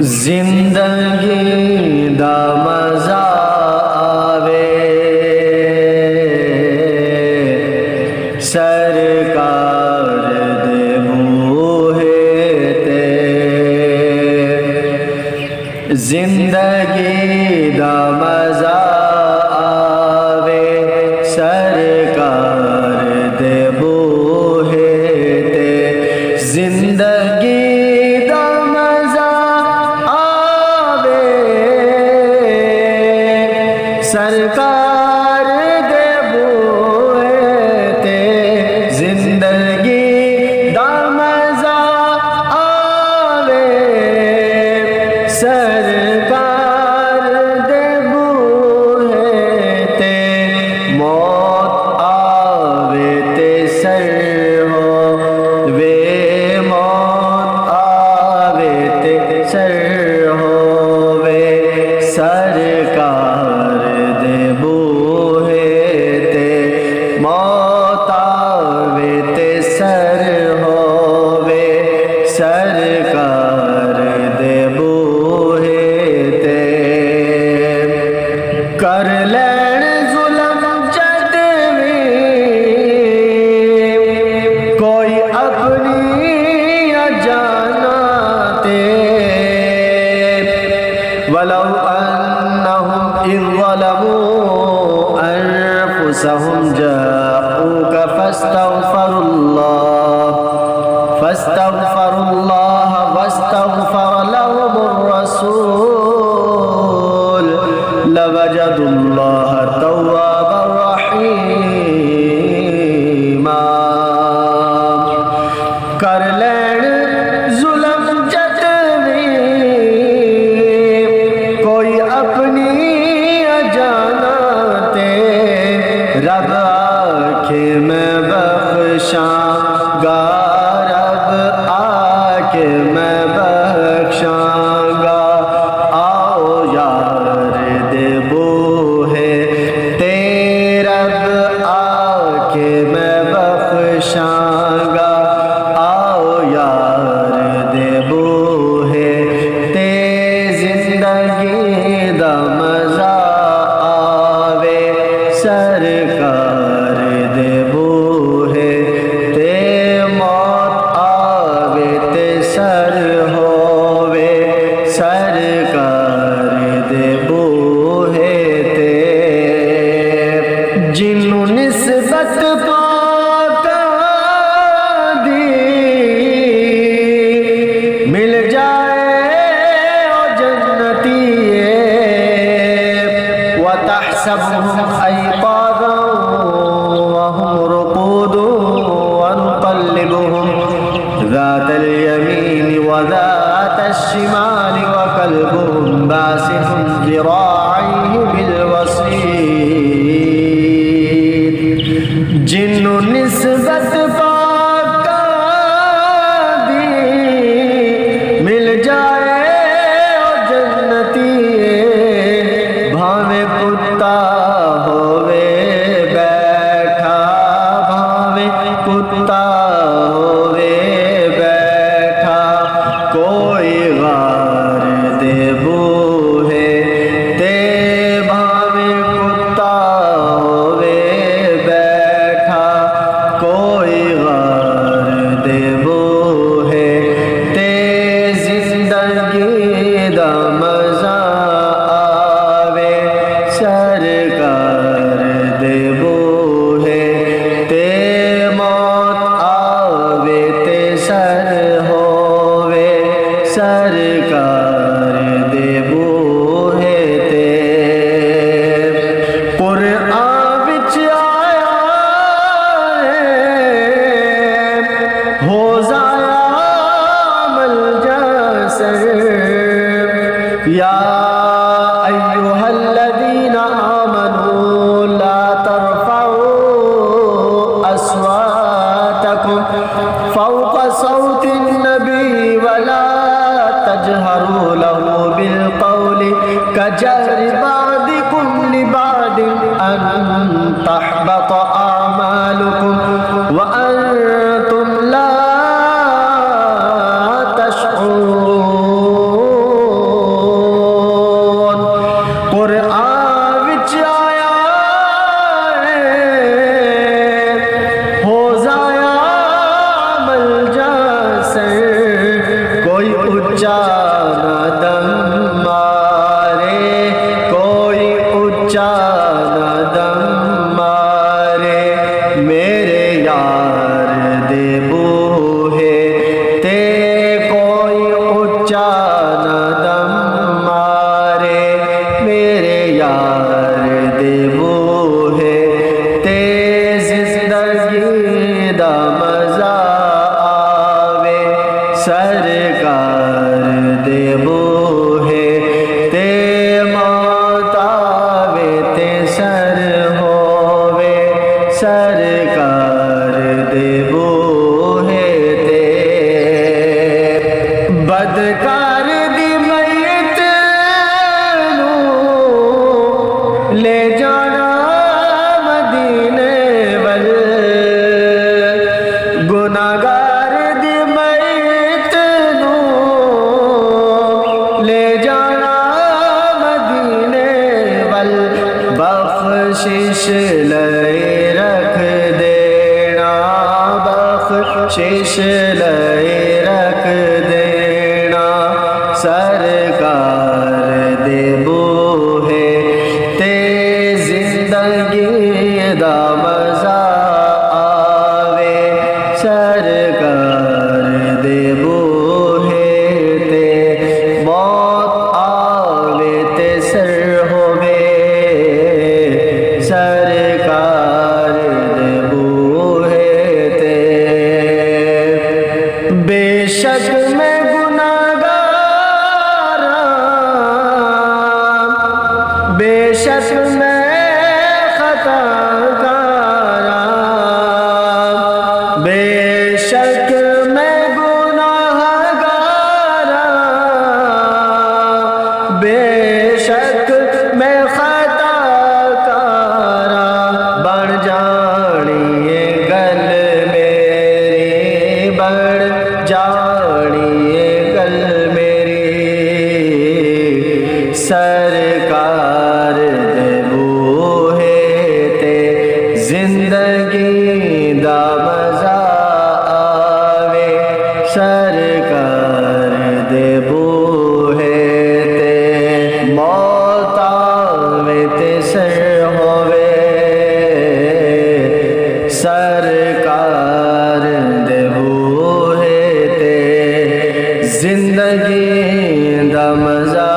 زندگی دا مزہ آوے سرکار دے بوہے تے زندگی دا مزہ آوے سرکار دے بوہے تے زندگی سرکار دے بوئے تے زندگی دا مزہ آوے سرکار دے بوئے تے موت آوے تے سر ہووے موت آوے تے سر ہووے سرکار موت آوے تے سر ہووے سرکار دے بوہے تے کر لین ظلم جد وی کوئی اپنی اجانا تے ولو انہم اذ ظلموا انفسہم جاءوک فاستغفروا اللہ واستغفر لهم الرسول لوجدوا اللہ توابا رحیما کر لین ظلم جد وی کوئی اپنی اجانا تے رب آکھے میں بخشاں گا رب آکھے میں بخشاں گا آؤ یار دے بوہے تے رب آکھے میں بخشاں گا آؤ یار دے بوہے تے زندگی دا مزہ آوے سرکار دے بوہے تے موت آوے تے سر ہووے سرکار دے بوہے تے جنوں نسبت پاکاں دی مل جائے او جنتی وتحسبهم أيقاظا وهم رقود ونقلبهم ذات اليمين وذات الشمال وكلبهم باسط ذراعيه بالوصيد جن نسبت پاکاں دی مل جائے او جنتی بھاویں کتا ہووے بیٹھا بھاویں کتا ہووے بیٹھا کوئی غار دے بوہے تے بھاویں کتا ہووے بیٹھا کوئی غار دے بوہے تے زندگی دا مزہ آوے سرکار دے بوہے تے موت آوے تے سر ہووے سرکار دے بوہے تے قرآن وچ آیا ہو ضائع عمل جسر یا ایہا الذین آمنوا لا ترفعوا اصواتکم فوق صوت النبی ولا تجہروا له بالقول كجهر بعضكم لبعض ان تحبط اعمالكم وانتم لا تشعرون نہ دم مارے میرے یار دے بوہے تے زندگی دا مزہ آوے سرکار دے بوہے تے موت آوے تے سر ہووے سرکار دے بوہے تے بدکار دی میت نوں لے جانا مدینے ول گناہگار دی میت نوں لے جانا مدینے ول بخشش لے رکھ دینا بخشش لے رکھ دینا سرکار دے بوہے تے زندگی دا مزہ آوے سرکار دے بوہے تے موت آوے تے سر ہووے سرکار دے بوہے تے بے شک میں گناہگار بے شک میں خطا کار بے شک میں گناہگار بے شک میں خطا کار بن جانی ہے گل میری بن جانی ہے گل میری سرکار دے بوہے تے زندگی دا مزہ آوے سرکار دے بوہے تے موت آوے تے سر ہووے سرکار دے بوہے تے زندگی دا مزہ